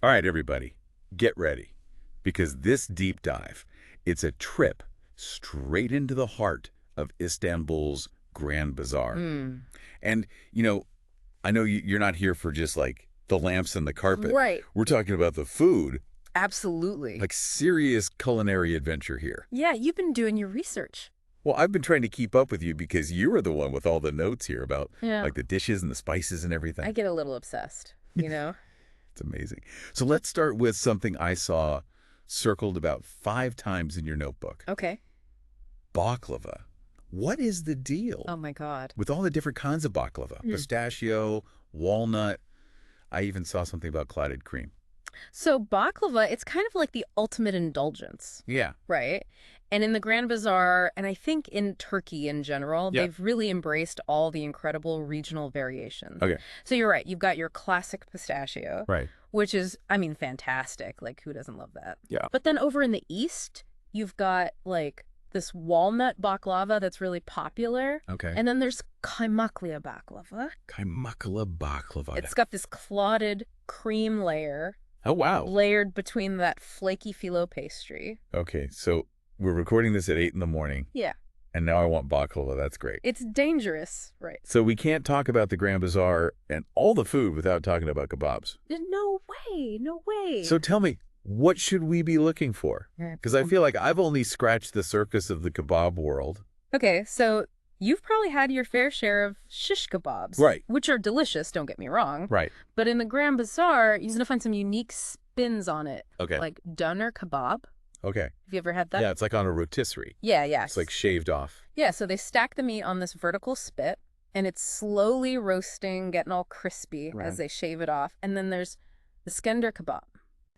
All right, everybody, get ready, because this deep dive, it's a trip straight into the heart of Istanbul's Grand Bazaar. Mm. And, I know you're not here for just like the lamps and the carpet. Right. We're talking about the food, Absolutely. like serious culinary adventure here. Yeah, you've been doing your research. Well, I've been trying to keep up with you because you were the one with all the notes here about Yeah. like the dishes and the spices and I everything. get a little obsessed, you know? It's amazing. So let's start with something I saw circled about 5 times in your notebook. Okay. Baklava. What is the deal Oh my God. with all the different kinds of baklava? Pistachio, walnut. I even saw something about clotted cream. So baklava, it's kind of like the ultimate indulgence, Yeah. right? And in the Grand Bazaar, and I think in Turkey in general, Yeah. they've really embraced all the incredible regional variations. Okay. So you're right. You've got your classic pistachio, Right. which is, I mean, fantastic. Like, who doesn't love that? Yeah. But then over in the East, you've got like this walnut baklava that's really popular. Okay. And then there's kaymaklı baklava. Kaymaklı baklava. It's got this clotted cream layer Oh, wow. layered between that flaky phyllo pastry. Okay, so we're recording this at 8 in the morning, Yeah. and now I want baklava. That's great. It's dangerous, right? So we can't talk about the Grand Bazaar and all the food without talking about kebabs. No way, no way. So tell me, what should we be looking for? Because I feel like I've only scratched the surface of the kebab world. Okay, so you've probably had your fair share of shish kebabs. Right. Which are delicious, don't get me wrong. Right. But in the Grand Bazaar, you're going to find some unique spins on it. Okay. Like doner kebab. Okay. Have you ever had that? Yeah, it's like on a rotisserie. Yeah, yeah. It's like shaved off. Yeah, so they stack the meat on this vertical spit, and it's slowly roasting, getting all crispy Right. as they shave it off. And then there's the skender kebab.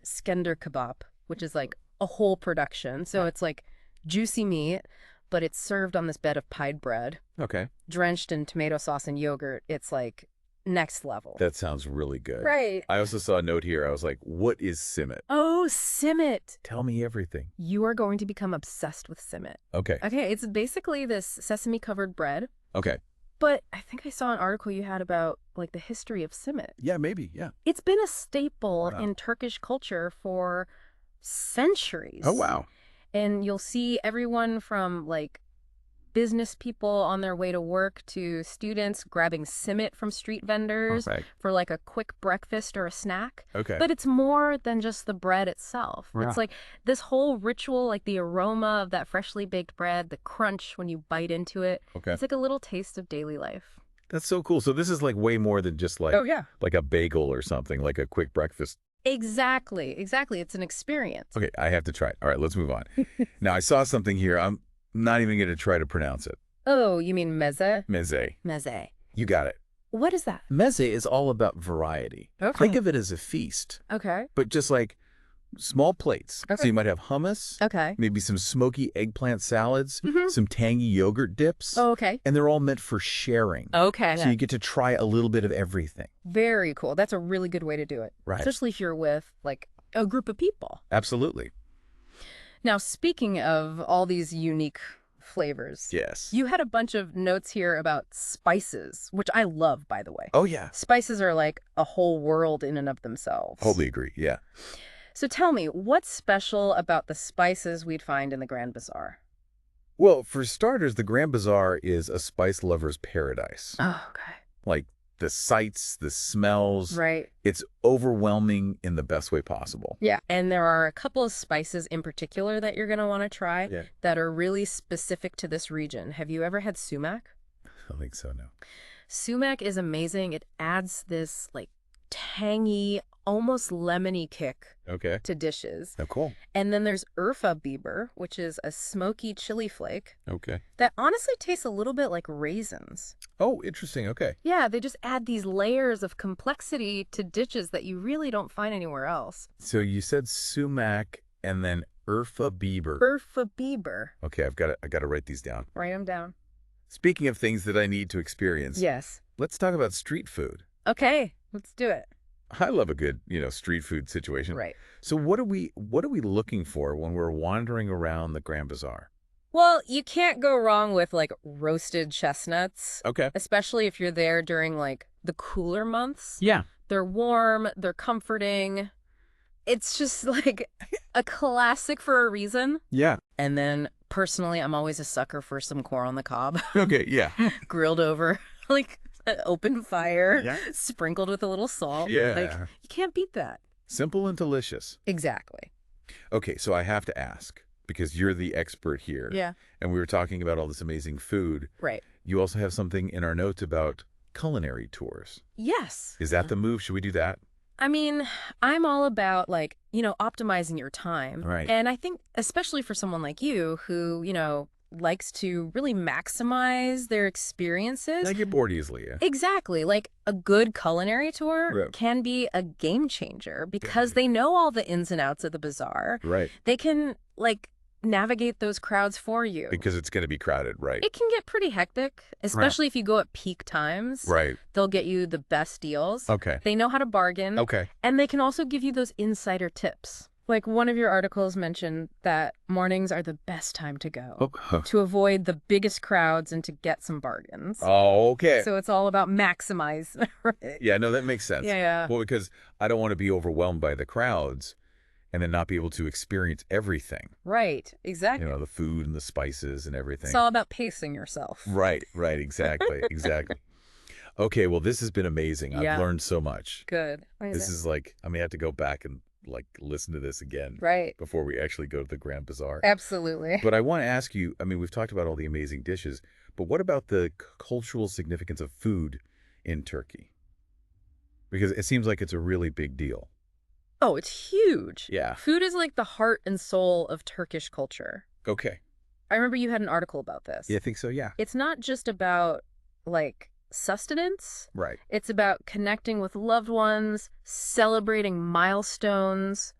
Skender kebab, which is like a whole production. So it's like juicy meat, but it's served on this bed of pied bread, Okay. drenched in tomato sauce and yogurt. It's like next level. That sounds really good. Right. I also saw a note here. I was like, what is simit? Oh, simit. Tell me everything. You are going to become obsessed with simit. Okay. Okay, it's basically this sesame-covered bread. Okay. But I think I saw an article you had about like the history of simit. Yeah, maybe. Yeah. It's been a staple Wow. in Turkish culture for centuries. Oh, wow. And you'll see everyone from like business people on their way to work to students grabbing simit from street vendors Perfect. for like a quick breakfast or a snack. Okay. But it's more than just the bread itself. Yeah. It's like this whole ritual, like the aroma of that freshly baked bread, the crunch when you bite into it. Okay. It's like a little taste of daily life. That's so cool. So this is like way more than just like yeah. like a bagel or something, like a quick breakfast. Exactly. Exactly. It's an experience. Okay, I have to try it. All right, let's move on. Now, I saw something here. I'm not even going to try to pronounce it. Oh, you mean meze? Meze. Meze. You got it. What is that? Meze is all about variety. Okay. Think of it as a feast, Okay. But just like small plates. Okay. So you might have hummus, Okay. maybe some smoky eggplant salads, Mhm. some tangy yogurt dips, Oh, okay. and they're all meant for sharing. Okay. So you get to try a little bit of everything. Very cool. That's a really good way to do it. Right. Especially if you're with like a group of people. Absolutely. Now, speaking of all these unique flavors, Yes. you had a bunch of notes here about spices, which I love, by the way. Oh, yeah. Spices are like a whole world in and of themselves. Totally agree. Yeah. So tell me, what's special about the spices we'd find in the Grand Bazaar? Well, for starters, the Grand Bazaar is a spice lover's paradise. Oh, okay. Like the sights, the smells. Right. It's overwhelming in the best way possible. Yeah. And there are a couple of spices in particular that you're going to want to try Yeah. that are really specific to this region. Have you ever had sumac? I think so, no. Sumac is amazing. It adds this like tangy, almost lemony kick Okay. to dishes. Oh, cool. And then there's Biber, which is a smoky chili flake Okay. that honestly tastes a little bit like raisins. Oh, interesting. Okay. Yeah, they just add these layers of complexity to dishes that you really don't find anywhere else. So you said sumac and then Bieber. Biber. Okay, I got to write these down. Write them down. Speaking of things that I need to experience, Yes. let's talk about street food. Okay, let's do it. I love a good, street food situation. Right. So what are we looking for when we're wandering around the Grand Bazaar? Well, you can't go wrong with like roasted chestnuts, Okay. especially if you're there during like the cooler months. Yeah. They're warm, they're comforting. It's just like a classic for a reason. Yeah. And then personally, I'm always a sucker for some corn on the cob, Okay, yeah. grilled over, like open fire, Yeah. sprinkled with a little salt. Yeah. Like, you can't beat that. Simple and delicious. Exactly. Okay, so I have to ask, because you're the expert here. Yeah. And we were talking about all this amazing food. Right. You also have something in our notes about culinary tours. Yes. Is that the move? Should we do that? I mean, I'm all about like, optimizing your time. Right. And I think especially for someone like you who, likes to really maximize their experiences. I get bored easily, yeah. Exactly. Like a good culinary tour Right. can be a game changer because they know all the ins and outs of the bazaar. Right. They can navigate those crowds for you. Because it's going to be crowded, right? It can get pretty hectic, especially if you go at peak times. Right. They'll get you the best deals. Okay. They know how to bargain. Okay. And they can also give you those insider tips. Like one of your articles mentioned that mornings are the best time to go to avoid the biggest crowds and to get some bargains. Oh, okay. So it's all about maximize. Right? Yeah, no, that makes sense. Yeah. Well, because I don't want to be overwhelmed by the crowds and then not be able to experience everything. Right. Exactly. The food and the spices and everything. It's all about pacing yourself. Right, exactly, exactly. Okay, well, this has been amazing. Yeah. I've learned so much. Good. This is like, I may have to go back and listen to this again. Right. Before we actually go to the Grand Bazaar. Absolutely. But I want to ask you, I mean, we've talked about all the amazing dishes, but what about the cultural significance of food in Turkey? Because it seems like it's a really big deal. Oh, it's huge. Yeah. Food is like the heart and soul of Turkish culture. Okay. I remember you had an article about this. Yeah, I think so, yeah. It's not just about sustenance. Right. It's about connecting with loved ones, celebrating milestones,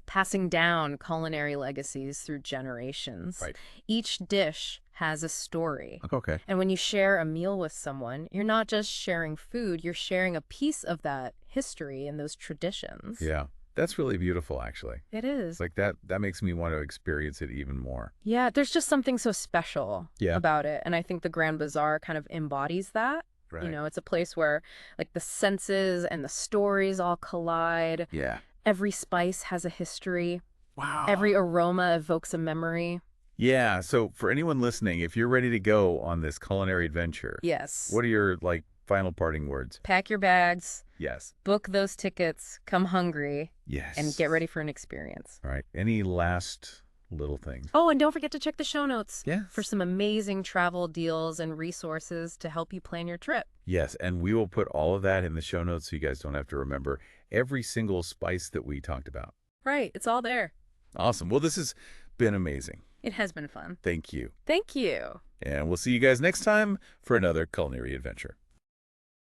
passing down culinary legacies through generations. Right. Each dish has a story. Okay. And when you share a meal with someone, you're not just sharing food, you're sharing a piece of that history and those traditions. Yeah. That's really beautiful, actually. It is. It's like that makes me want to experience it even more. Yeah, there's just something so special Yeah. about it. And I think the Grand Bazaar kind of embodies that. Right. It's a place where the senses and the stories all collide. Yeah. Every spice has a history. Wow. Every aroma evokes a memory. Yeah. So for anyone listening, if you're ready to go on this culinary adventure, Yes. what are your final parting words? Pack your bags, Yes. book those tickets, come hungry, Yes. and get ready for an experience. All right. Any last little things? Oh, and don't forget to check the show notes Yeah. for some amazing travel deals and resources to help you plan your trip. Yes. And we will put all of that in the show notes so you guys don't have to remember every single spice that we talked about. Right. It's all there. Awesome. Well, this has been amazing. It has been fun. Thank you. Thank you. And we'll see you guys next time for another culinary adventure.